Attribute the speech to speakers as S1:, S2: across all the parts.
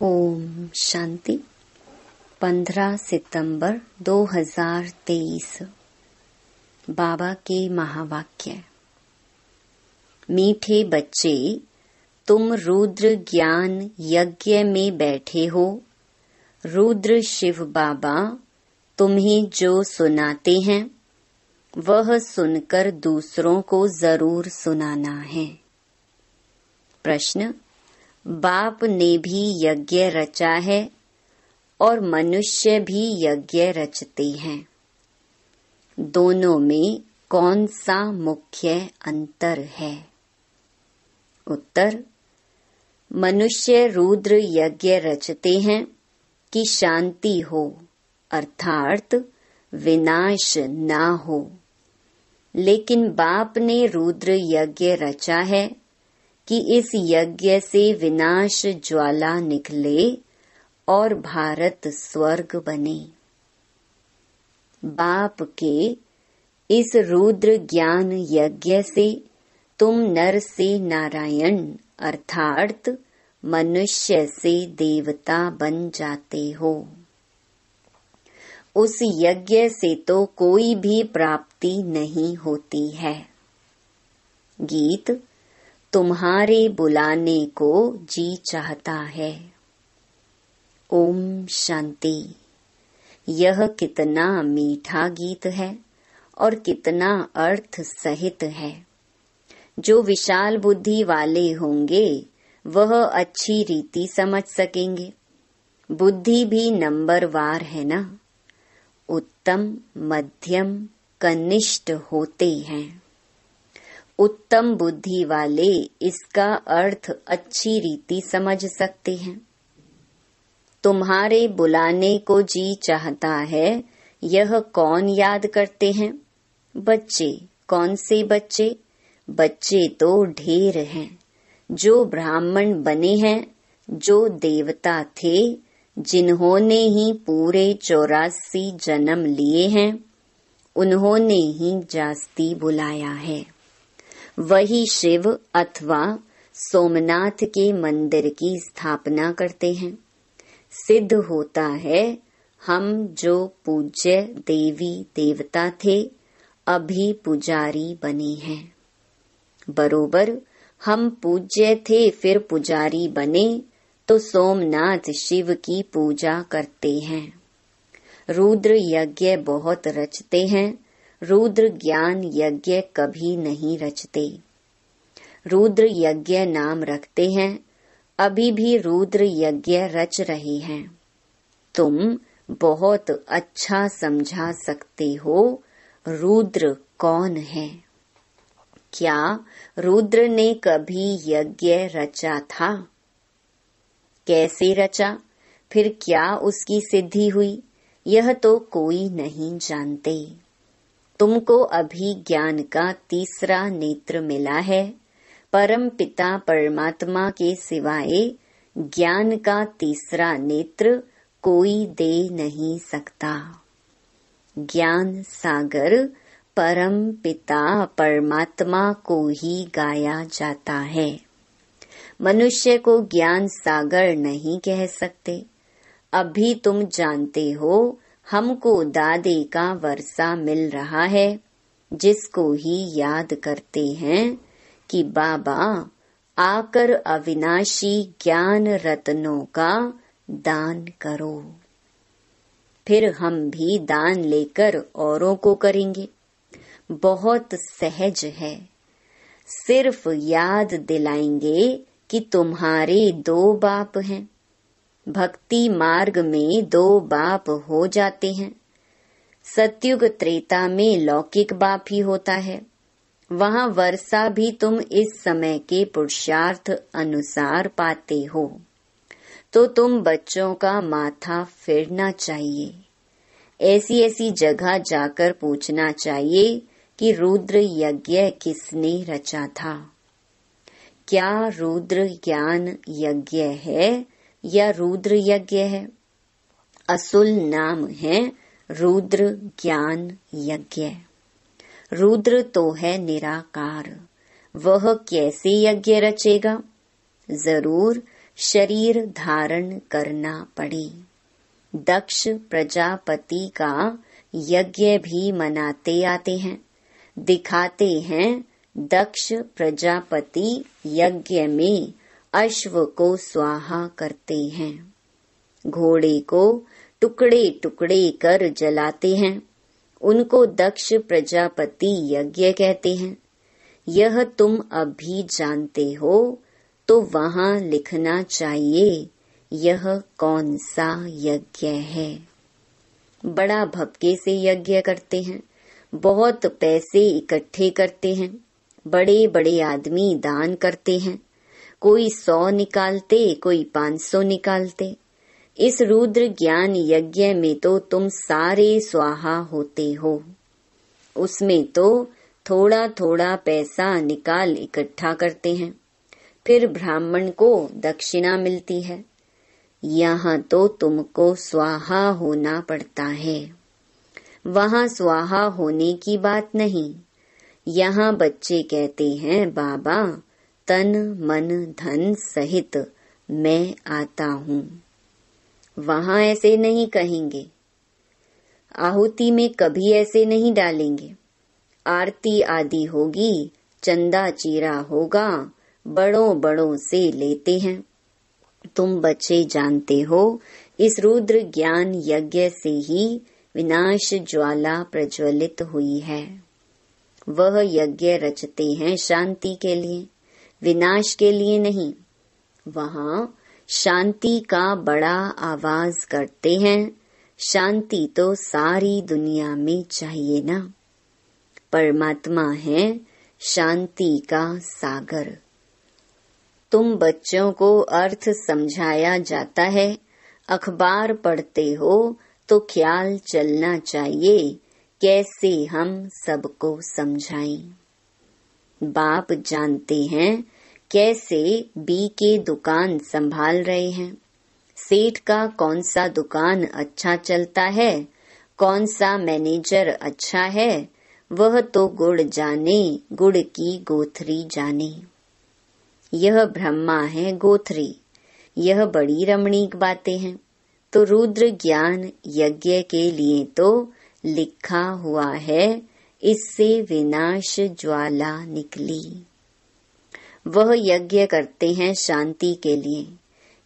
S1: ओम शांति। 15 सितंबर 2023। बाबा के महावाक्य। मीठे बच्चे, तुम रुद्र ज्ञान यज्ञ में बैठे हो। रुद्र शिव बाबा तुम्हें जो सुनाते हैं वह सुनकर दूसरों को जरूर सुनाना है। प्रश्न। बाप ने भी यज्ञ रचा है और मनुष्य भी यज्ञ रचते हैं। दोनों में कौन सा मुख्य अंतर है? उत्तर। मनुष्य रुद्र यज्ञ रचते हैं कि शांति हो, अर्थात विनाश ना हो। लेकिन बाप ने रुद्र यज्ञ रचा है कि इस यज्ञ से विनाश ज्वाला निकले और भारत स्वर्ग बने। बाप के इस रुद्र ज्ञान यज्ञ से तुम नर से नारायण अर्थात मनुष्य से देवता बन जाते हो। उस यज्ञ से तो कोई भी प्राप्ति नहीं होती है। गीत। तुम्हारे बुलाने को जी चाहता है। ओम शांति। यह कितना मीठा गीत है और कितना अर्थ सहित है। जो विशाल बुद्धि वाले होंगे वह अच्छी रीति समझ सकेंगे। बुद्धि भी नंबरवार है ना। उत्तम, मध्यम, कनिष्ठ होते हैं। उत्तम बुद्धि वाले इसका अर्थ अच्छी रीति समझ सकते हैं। तुम्हारे बुलाने को जी चाहता है, यह कौन याद करते हैं? बच्चे। कौन से बच्चे? बच्चे तो ढेर हैं। जो ब्राह्मण बने हैं, जो देवता थे, जिन्होंने ही पूरे 84 जन्म लिए हैं, उन्होंने ही जास्ती बुलाया है। वही शिव अथवा सोमनाथ के मंदिर की स्थापना करते हैं। सिद्ध होता है हम जो पूज्य देवी देवता थे अभी पुजारी बने हैं। बरोबर हम पूज्य थे फिर पुजारी बने तो सोमनाथ शिव की पूजा करते हैं। रुद्र यज्ञ बहुत रचते हैं। रुद्र ज्ञान यज्ञ कभी नहीं रचते। रुद्र यज्ञ नाम रखते हैं। अभी भी रुद्र यज्ञ रच रहे हैं। तुम बहुत अच्छा समझा सकते हो रुद्र कौन है। क्या रुद्र ने कभी यज्ञ रचा था? कैसे रचा? फिर क्या उसकी सिद्धि हुई? यह तो कोई नहीं जानते। तुमको अभी ज्ञान का तीसरा नेत्र मिला है। परम पिता परमात्मा के सिवाय ज्ञान का तीसरा नेत्र कोई दे नहीं सकता। ज्ञान सागर परम पिता परमात्मा को ही गाया जाता है। मनुष्य को ज्ञान सागर नहीं कह सकते। अभी तुम जानते हो हमको दादे का वर्षा मिल रहा है, जिसको ही याद करते हैं कि बाबा आकर अविनाशी ज्ञान रत्नों का दान करो। फिर हम भी दान लेकर औरों को करेंगे। बहुत सहज है। सिर्फ याद दिलाएंगे कि तुम्हारे 2 बाप हैं। भक्ति मार्ग में 2 बाप हो जाते हैं। सतयुग त्रेता में लौकिक बाप ही होता है। वहाँ वर्षा भी तुम इस समय के पुरुषार्थ अनुसार पाते हो। तो तुम बच्चों का माथा फेरना चाहिए। ऐसी ऐसी जगह जाकर पूछना चाहिए कि रुद्र यज्ञ किसने रचा था। क्या रुद्र ज्ञान यज्ञ है या रुद्र यज्ञ है? असुल नाम है रुद्र ज्ञान यज्ञ। रुद्र तो है निराकार। वह कैसे यज्ञ रचेगा? जरूर शरीर धारण करना पड़े। दक्ष प्रजापति का यज्ञ भी मनाते आते हैं, दिखाते हैं। दक्ष प्रजापति यज्ञ में अश्व को स्वाहा करते हैं, घोड़े को टुकड़े टुकड़े कर जलाते हैं। उनको दक्ष प्रजापति यज्ञ कहते हैं। यह तुम अभी जानते हो तो वहाँ लिखना चाहिए यह कौन सा यज्ञ है। बड़ा भपके से यज्ञ करते हैं, बहुत पैसे इकट्ठे करते हैं, बड़े बड़े आदमी दान करते हैं, कोई 100 निकालते, कोई 500 निकालते। इस रुद्र ज्ञान यज्ञ में तो तुम सारे स्वाहा होते हो। उसमें तो थोड़ा थोड़ा पैसा निकाल इकट्ठा करते हैं, फिर ब्राह्मण को दक्षिणा मिलती है। यहाँ तो तुमको स्वाहा होना पड़ता है, वहाँ स्वाहा होने की बात नहीं। यहाँ बच्चे कहते हैं बाबा तन मन धन सहित मैं आता हूँ। वहाँ ऐसे नहीं कहेंगे, आहुति में कभी ऐसे नहीं डालेंगे। आरती आदि होगी, चंदा चीरा होगा, बड़ों बड़ों से लेते हैं। तुम बच्चे जानते हो इस रुद्र ज्ञान यज्ञ से ही विनाश ज्वाला प्रज्वलित हुई है। वह यज्ञ रचते हैं शांति के लिए, विनाश के लिए नहीं। वहाँ शांति का बड़ा आवाज करते हैं। शांति तो सारी दुनिया में चाहिए ना। परमात्मा है शांति का सागर। तुम बच्चों को अर्थ समझाया जाता है, अखबार पढ़ते हो तो ख्याल चलना चाहिए कैसे हम सबको समझाएं। बाप जानते हैं कैसे बी के दुकान संभाल रहे हैं। सेठ का कौन सा दुकान अच्छा चलता है, कौन सा मैनेजर अच्छा है, वह तो गुड़ जाने, गुड़ की गोथरी जाने। यह ब्रह्मा है गोथरी। यह बड़ी रमणीक बातें हैं। तो रुद्र ज्ञान यज्ञ के लिए तो लिखा हुआ है, इससे विनाश ज्वाला निकली। वह यज्ञ करते हैं शांति के लिए।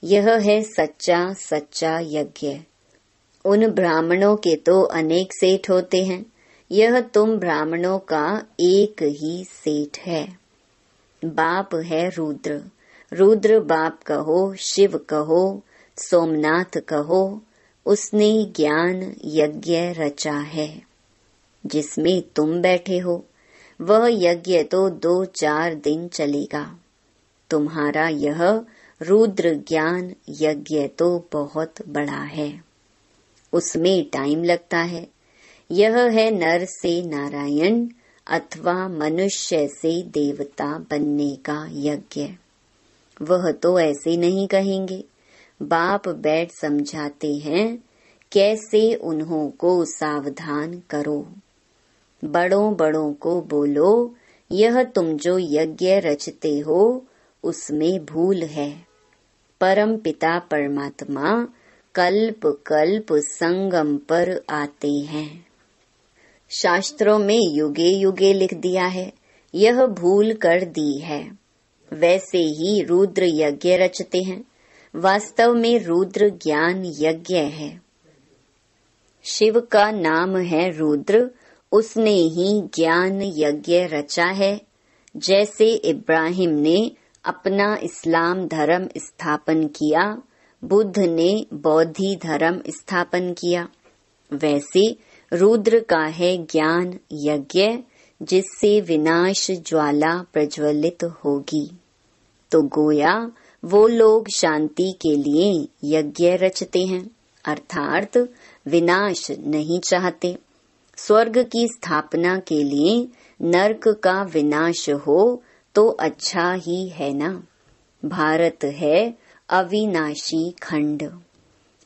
S1: यह है सच्चा सच्चा यज्ञ। उन ब्राह्मणों के तो अनेक सेठ होते हैं, यह तुम ब्राह्मणों का एक ही सेठ है। बाप है रुद्र। रुद्र बाप कहो, शिव कहो, सोमनाथ कहो, उसने ज्ञान यज्ञ रचा है जिसमें तुम बैठे हो। वह यज्ञ तो 2-4 दिन चलेगा। तुम्हारा यह रुद्र ज्ञान यज्ञ तो बहुत बड़ा है, उसमें टाइम लगता है। यह है नर से नारायण अथवा मनुष्य से देवता बनने का यज्ञ। वह तो ऐसे नहीं कहेंगे। बाप बैठ समझाते हैं कैसे उन्हों को सावधान करो। बड़ों बड़ों को बोलो, यह तुम जो यज्ञ रचते हो उसमें भूल है। परम पिता परमात्मा कल्प कल्प संगम पर आते हैं। शास्त्रों में युगे युगे लिख दिया है, यह भूल कर दी है। वैसे ही रुद्र यज्ञ रचते हैं। वास्तव में रुद्र ज्ञान यज्ञ है। शिव का नाम है रुद्र, उसने ही ज्ञान यज्ञ रचा है। जैसे इब्राहिम ने अपना इस्लाम धर्म स्थापन किया, बुद्ध ने बौद्धी धर्म स्थापन किया, वैसे रुद्र का है ज्ञान यज्ञ जिससे विनाश ज्वाला प्रज्वलित होगी। तो गोया वो लोग शांति के लिए यज्ञ रचते हैं, अर्थात विनाश नहीं चाहते। स्वर्ग की स्थापना के लिए नरक का विनाश हो तो अच्छा ही है ना। भारत है अविनाशी खंड।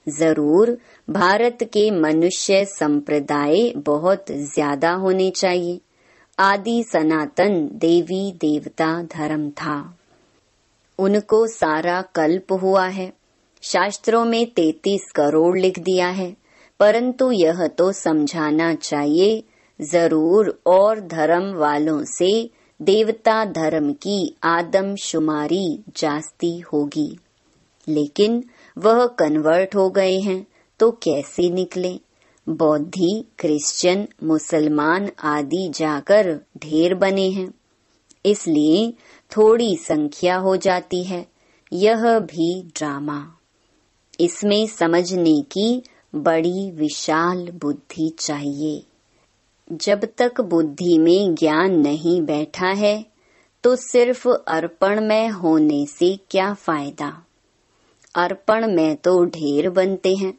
S1: जरूर भारत के मनुष्य संप्रदाय बहुत ज्यादा होने चाहिए। आदि सनातन देवी देवता धर्म था। उनको सारा कल्प हुआ है। शास्त्रों में 33 करोड़ लिख दिया है, परंतु यह तो समझाना चाहिए जरूर और धर्म वालों से देवता धर्म की आदमशुमारी जास्ती होगी, लेकिन वह कन्वर्ट हो गए हैं तो कैसे निकले? बौद्धि, क्रिश्चियन, मुसलमान आदि जाकर ढेर बने हैं, इसलिए थोड़ी संख्या हो जाती है। यह भी ड्रामा। इसमें समझने की बड़ी विशाल बुद्धि चाहिए। जब तक बुद्धि में ज्ञान नहीं बैठा है तो सिर्फ अर्पण में होने से क्या फायदा? अर्पण में तो ढेर बनते हैं,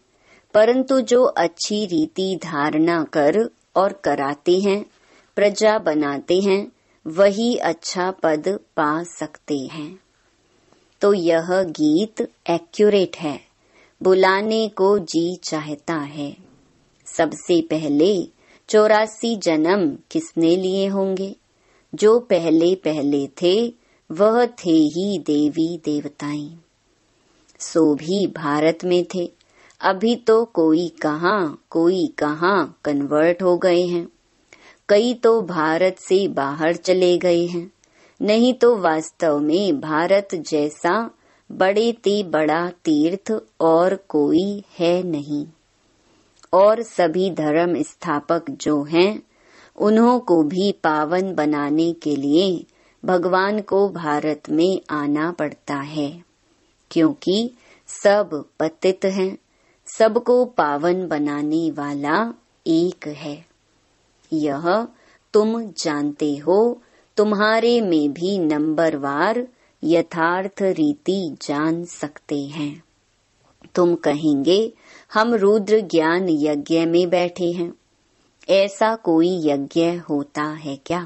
S1: परंतु जो अच्छी रीति धारणा कर और कराते हैं, प्रजा बनाते हैं, वही अच्छा पद पा सकते हैं। तो यह गीत एक्यूरेट है, बुलाने को जी चाहता है। सबसे पहले 84 जन्म किसने लिए होंगे? जो पहले पहले थे वह थे ही देवी देवताएं। सो भी भारत में थे। अभी तो कोई कहाँ कन्वर्ट हो गए हैं। कई तो भारत से बाहर चले गए हैं। नहीं तो वास्तव में भारत जैसा बड़े ते बड़ा तीर्थ और कोई है नहीं। और सभी धर्म स्थापक जो हैं, उन्हों को भी पावन बनाने के लिए भगवान को भारत में आना पड़ता है, क्योंकि सब पतित हैं। सबको पावन बनाने वाला एक है। यह तुम जानते हो। तुम्हारे में भी नंबरवार यथार्थ रीति जान सकते हैं। तुम कहेंगे हम रुद्र ज्ञान यज्ञ में बैठे हैं। ऐसा कोई यज्ञ होता है क्या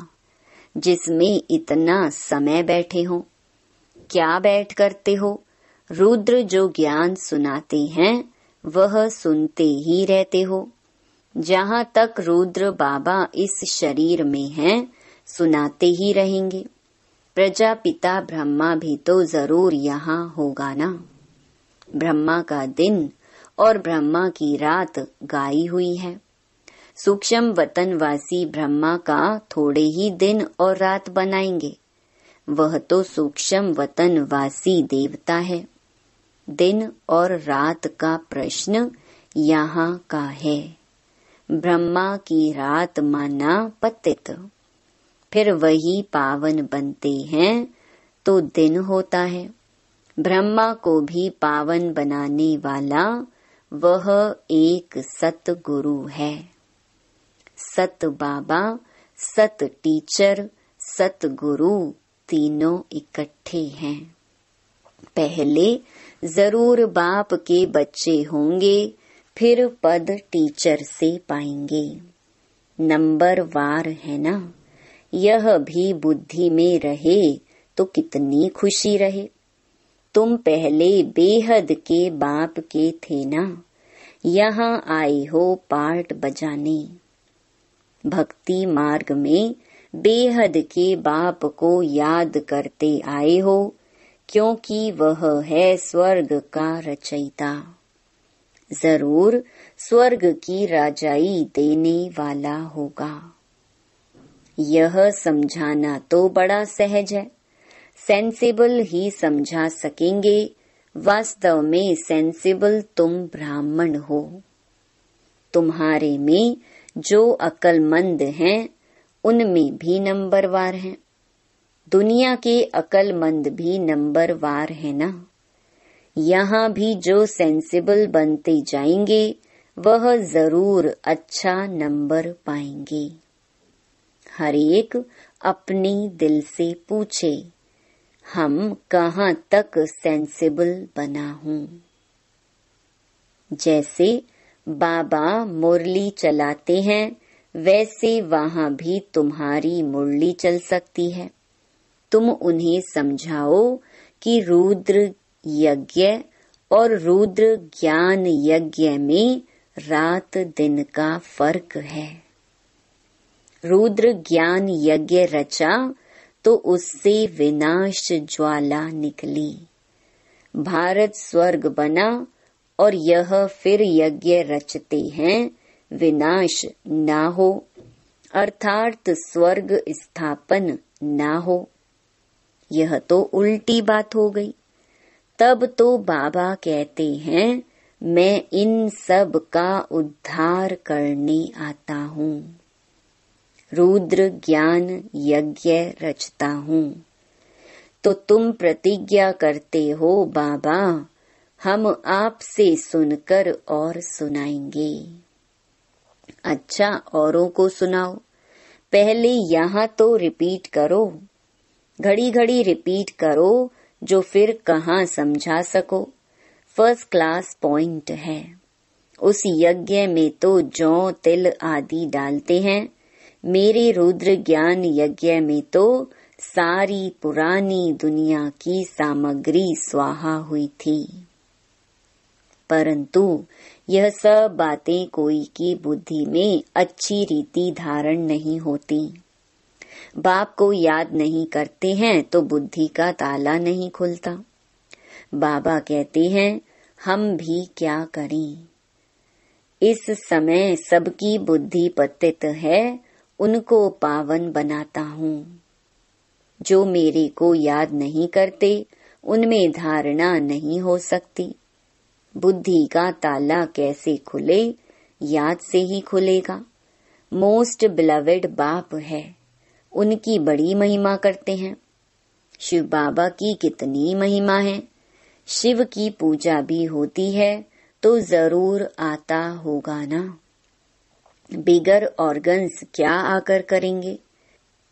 S1: जिसमें इतना समय बैठे हो? क्या बैठ करते हो? रुद्र जो ज्ञान सुनाते हैं वह सुनते ही रहते हो। जहाँ तक रुद्र बाबा इस शरीर में हैं, सुनाते ही रहेंगे। प्रजापिता ब्रह्मा भी तो जरूर यहाँ होगा ना। ब्रह्मा का दिन और ब्रह्मा की रात गाई हुई है। सूक्ष्म वतनवासी ब्रह्मा का थोड़े ही दिन और रात बनाएंगे। वह तो सूक्ष्म वतनवासी देवता है। दिन और रात का प्रश्न यहाँ का है। ब्रह्मा की रात माना पतित, फिर वही पावन बनते हैं तो दिन होता है। ब्रह्मा को भी पावन बनाने वाला वह एक सतगुरु है। सत बाबा, सत टीचर, सतगुरु तीनों इकट्ठे हैं। पहले जरूर बाप के बच्चे होंगे, फिर पद टीचर से पाएंगे। नंबर वार है ना। यह भी बुद्धि में रहे तो कितनी खुशी रहे। तुम पहले बेहद के बाप के थे ना। यहाँ आए हो पार्ट बजाने। भक्ति मार्ग में बेहद के बाप को याद करते आए हो, क्योंकि वह है स्वर्ग का रचयिता। जरूर स्वर्ग की राजाई देने वाला होगा। यह समझाना तो बड़ा सहज है। सेंसिबल ही समझा सकेंगे। वास्तव में सेंसिबल तुम ब्राह्मण हो। तुम्हारे में जो अकलमंद हैं, उनमें भी नंबरवार हैं। दुनिया के अकलमंद भी नंबरवार है ना। यहाँ भी जो सेंसिबल बनते जाएंगे वह जरूर अच्छा नंबर पाएंगे। हर एक अपने दिल से पूछे, हम कहाँ तक सेंसिबल बना हूँ। जैसे बाबा मुरली चलाते हैं, वैसे वहाँ भी तुम्हारी मुरली चल सकती है। तुम उन्हें समझाओ कि रुद्र यज्ञ और रुद्र ज्ञान यज्ञ में रात दिन का फर्क है। रुद्र ज्ञान यज्ञ रचा तो उससे विनाश ज्वाला निकली। भारत स्वर्ग बना और यह फिर यज्ञ रचते हैं विनाश ना हो, अर्थात स्वर्ग स्थापन ना हो। यह तो उल्टी बात हो गई। तब तो बाबा कहते हैं मैं इन सब का उद्धार करने आता हूँ, रुद्र ज्ञान यज्ञ रचता हूँ। तो तुम प्रतिज्ञा करते हो बाबा, हम आपसे सुनकर और सुनाएंगे। अच्छा, औरों को सुनाओ, पहले यहाँ तो रिपीट करो, घड़ी घड़ी रिपीट करो, जो फिर कहाँ समझा सको। फर्स्ट क्लास पॉइंट है। उस यज्ञ में तो जौ तिल आदि डालते हैं। मेरे रुद्र ज्ञान यज्ञ में तो सारी पुरानी दुनिया की सामग्री स्वाहा हुई थी। परंतु यह सब बातें कोई की बुद्धि में अच्छी रीति धारण नहीं होती। बाप को याद नहीं करते हैं तो बुद्धि का ताला नहीं खुलता। बाबा कहते हैं हम भी क्या करें। इस समय सबकी बुद्धि पतित है, उनको पावन बनाता हूँ। जो मेरे को याद नहीं करते उनमें धारणा नहीं हो सकती। बुद्धि का ताला कैसे खुले? याद से ही खुलेगा। मोस्ट बिलवेड बाप है, उनकी बड़ी महिमा करते हैं। शिव बाबा की कितनी महिमा है। शिव की पूजा भी होती है तो जरूर आता होगा ना। बिगर ऑर्गन्स क्या आकर करेंगे।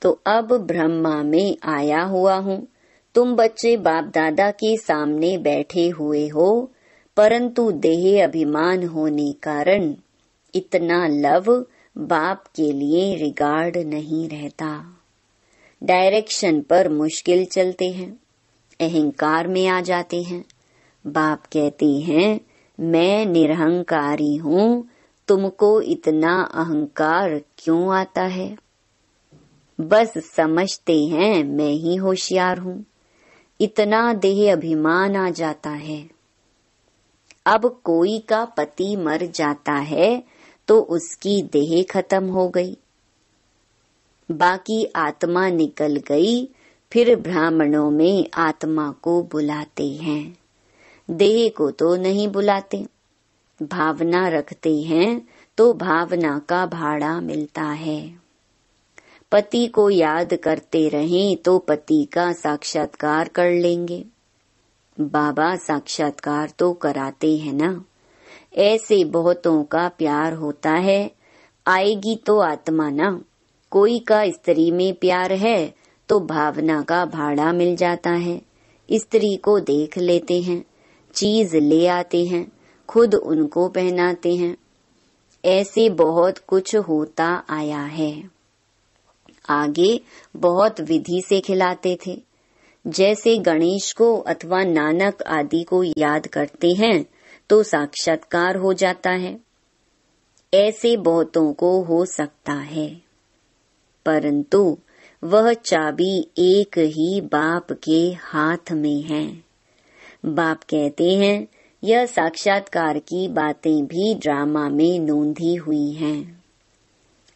S1: तो अब ब्रह्मा में आया हुआ हूँ। तुम बच्चे बाप दादा के सामने बैठे हुए हो, परंतु देह अभिमान होने कारण इतना लव बाप के लिए रिगार्ड नहीं रहता। डायरेक्शन पर मुश्किल चलते हैं, अहंकार में आ जाते हैं। बाप कहते हैं मैं निरहंकारी हूँ, तुमको इतना अहंकार क्यों आता है? बस समझते हैं मैं ही होशियार हूँ, इतना देह अभिमान आ जाता है। अब कोई का पति मर जाता है तो उसकी देह खत्म हो गई, बाकी आत्मा निकल गई। फिर ब्राह्मणों में आत्मा को बुलाते हैं, देह को तो नहीं बुलाते। भावना रखते हैं तो भावना का भाड़ा मिलता है। पति को याद करते रहें तो पति का साक्षात्कार कर लेंगे। बाबा साक्षात्कार तो कराते हैं ना। ऐसे बहुतों का प्यार होता है। आएगी तो आत्मा ना। कोई का स्त्री में प्यार है तो भावना का भाड़ा मिल जाता है। स्त्री को देख लेते हैं, चीज ले आते हैं, खुद उनको पहनाते हैं। ऐसे बहुत कुछ होता आया है। आगे बहुत विधि से खिलाते थे। जैसे गणेश को अथवा नानक आदि को याद करते हैं तो साक्षात्कार हो जाता है। ऐसे बहुतों को हो सकता है, परंतु वह चाबी एक ही बाप के हाथ में है। बाप कहते हैं यह साक्षात्कार की बातें भी ड्रामा में नोंधी हुई हैं।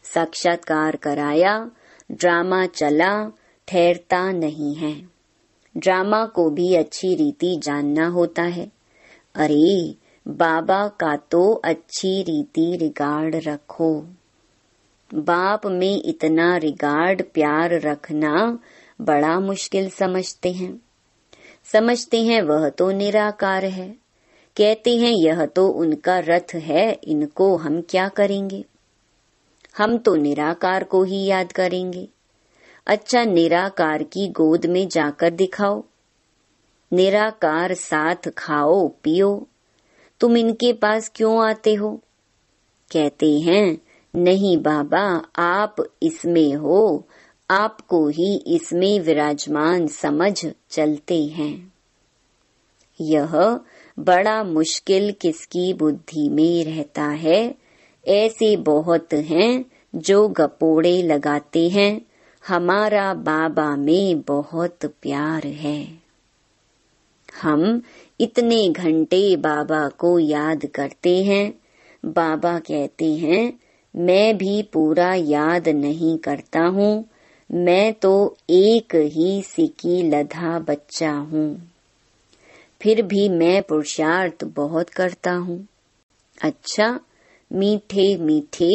S1: साक्षात्कार कराया, ड्रामा चला, ठहरता नहीं है। ड्रामा को भी अच्छी रीति जानना होता है। अरे बाबा का तो अच्छी रीति रिगार्ड रखो। बाप में इतना रिगार्ड प्यार रखना बड़ा मुश्किल समझते हैं। समझते हैं वह तो निराकार है। कहते हैं यह तो उनका रथ है, इनको हम क्या करेंगे। हम तो निराकार को ही याद करेंगे। अच्छा, निराकार की गोद में जाकर दिखाओ, निराकार साथ खाओ पियो। तुम इनके पास क्यों आते हो? कहते हैं नहीं बाबा, आप इसमें हो, आपको ही इसमें विराजमान समझ चलते हैं। यह बड़ा मुश्किल किसकी बुद्धि में रहता है। ऐसे बहुत हैं जो गपोड़े लगाते हैं, हमारा बाबा में बहुत प्यार है। हम इतने घंटे बाबा को याद करते हैं। बाबा कहते हैं, मैं भी पूरा याद नहीं करता हूँ, मैं तो एक ही सिकी लधा बच्चा हूँ, फिर भी मैं पुरुषार्थ बहुत करता हूँ। अच्छा, मीठे मीठे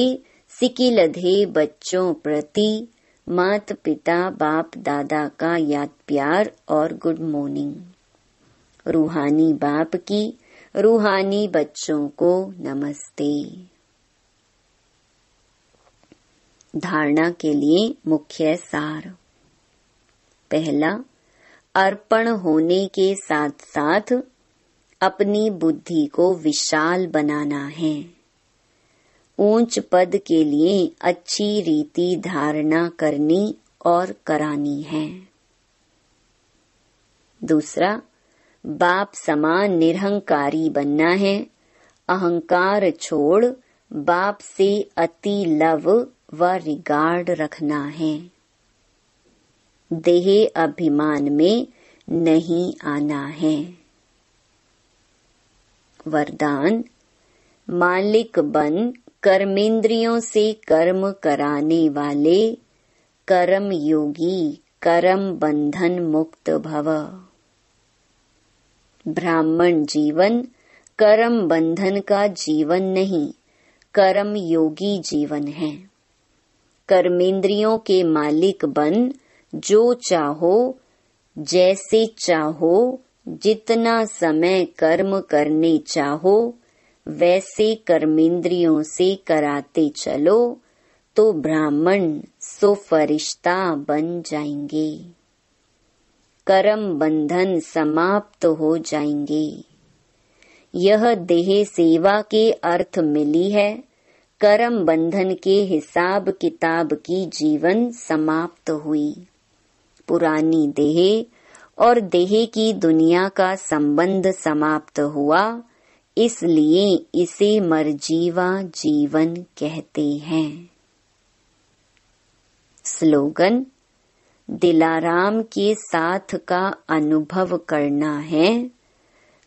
S1: सिकी लधे बच्चों प्रति माता पिता बाप दादा का याद प्यार और गुड मॉर्निंग। रूहानी बाप की रूहानी बच्चों को नमस्ते। धारणा के लिए मुख्य सार। पहला, अर्पण होने के साथ साथ अपनी बुद्धि को विशाल बनाना है। ऊंच पद के लिए अच्छी रीति धारणा करनी और करानी है। दूसरा, बाप समान निरहंकारी बनना है। अहंकार छोड़ बाप से अति लव व रिगार्ड रखना है। देह अभिमान में नहीं आना है। वरदान, मालिक बन कर्मेंद्रियों से कर्म कराने वाले कर्म योगी कर्म बंधन मुक्त भव। ब्राह्मण जीवन कर्म बंधन का जीवन नहीं, कर्म योगी जीवन है। कर्मेंद्रियों के मालिक बन जो चाहो, जैसे चाहो, जितना समय कर्म करने चाहो, वैसे कर्मेंद्रियों से कराते चलो तो ब्राह्मण सो फरिश्ता बन जाएंगे। कर्म बंधन समाप्त हो जाएंगे। यह देह सेवा के अर्थ मिली है। कर्म बंधन के हिसाब किताब की जीवन समाप्त हुई। पुरानी देह और देह की दुनिया का संबंध समाप्त हुआ, इसलिए इसे मरजीवा जीवन कहते हैं। स्लोगन, दिलाराम के साथ का अनुभव करना है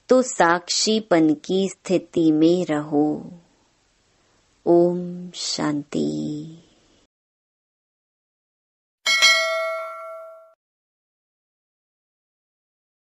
S1: तो साक्षीपन की स्थिति में रहो। ओम शांति।